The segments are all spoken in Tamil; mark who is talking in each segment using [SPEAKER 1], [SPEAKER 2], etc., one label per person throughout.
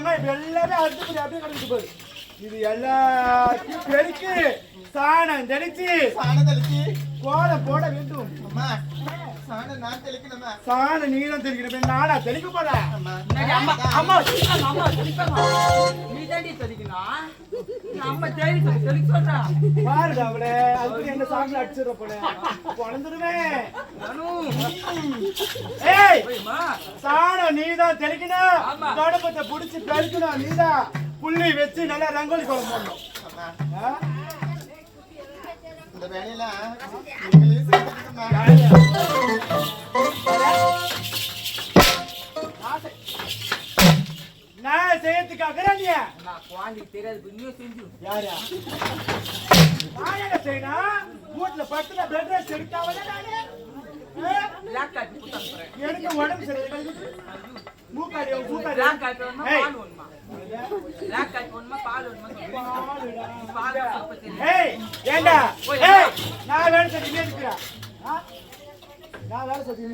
[SPEAKER 1] வெங்காயம் இப்ப எல்லாமே அறுத்து அப்படியே கிடக்குது பாரு. இது எல்லாத்தையும் பெருக்கி சாணம் தெளிச்சு கோலம் போட வேண்டும். சாணம் நீதான் தெளிக்கணும். நானா தெளிக்க போறேன். பாருடா அவள அதுக்கு என்ன சாப்பிட அடிச்சிட போல குழந்துருவேன். சாணம் நீதான் தெளிக்கணும். தொடப்பத்தை புடிச்சு பெருக்கணும். நீதான் புள்ளி வச்சு நல்லா ரங்கோலி கோலம் போடணும். இந்த வேலையில நான் செய்யறதுக்காக யாரா செய்யணும். வீட்டுல பத்துல பெட் ரெஸ்ட் எடுக்காம எனக்கு உடம்பு சரி. மூக்காடி ஏண்டா நான் வேலை செஞ்சு இருக்கிறேன். நான் வேலை செஞ்சு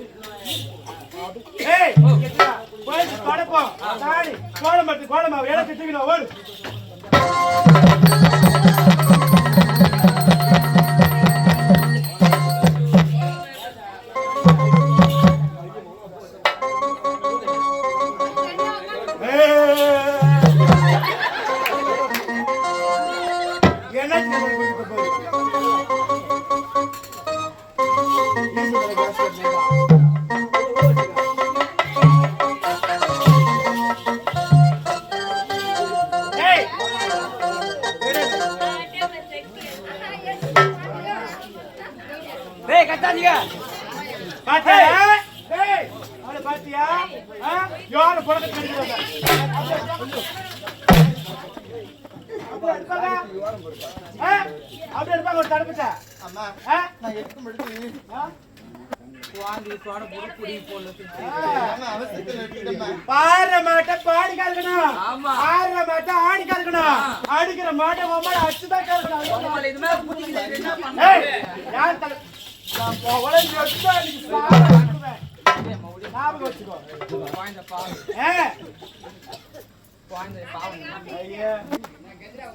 [SPEAKER 1] படப்போம் சாணி கோலம் பட்டு கோலமா வேலை செஞ்சுக்கணும். ஓடு பாத்தியா யாரு படத்தை அப்படி இருப்பாங்க ஒரு தடுப்புச்சா. பாடுற மாட்டை பாடி கலக்கணும். ஆடுற மாட்டை ஆடி கலக்கணும். அடிக்கிற மாட்டை அச்சுதான் கலக்கணும். ஞாபகம் வச்சுக்கோ.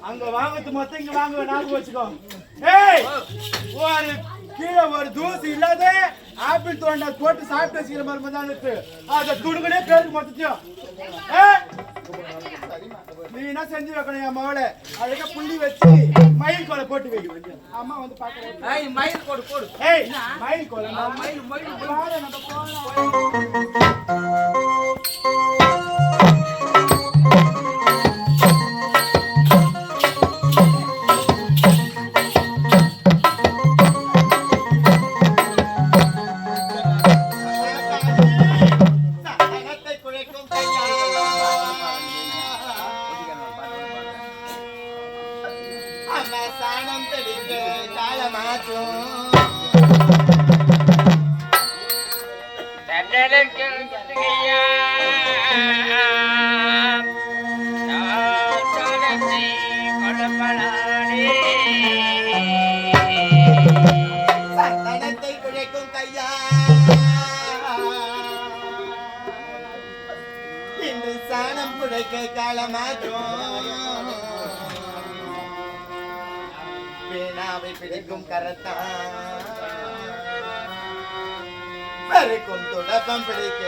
[SPEAKER 1] அங்க வாங்கறது மொத்தம் இங்க வாங்குவேன். ஞாபகம் வச்சுக்கோ. ஒரு கீழே ஒரு தூசி இல்லாத ஆப்பிள் தோண்ட போட்டு சாப்பிட்டு வச்சுக்கிற மாதிரி தான் இருக்கு. அதை துடுக்கனே பேருக்கு மொத்தத்தையும் நீ என்ன செஞ்சு வைக்கணும். என் மகளை அதுக்கு புள்ளி வச்சு மயில் கோலை போட்டு வை. அம்மா வந்து பாக்குறேன். மயில் கோடு போடு. மயில் கோலை வீணாவை பிடிக்கும் கரத்தான் பறிக்கும் துடப்பம் பிடிக்க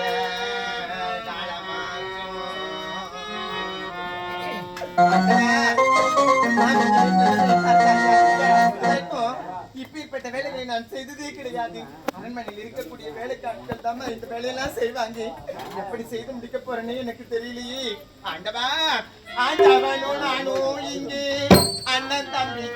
[SPEAKER 1] இப்படிப்பட்ட வேலைகளை நான் செய்ததே கிடையாது. அரண்மனையில் இருக்கக்கூடிய வேலைக்காட்கள் தான் இந்த வேலையெல்லாம் செய்வாங்க. எப்படி செய்து முடிக்க போறேன்னு எனக்கு தெரியலையே. ஆண்டவா ஆண்டவனோ நானோ இங்கே அண்ணன் தம்பி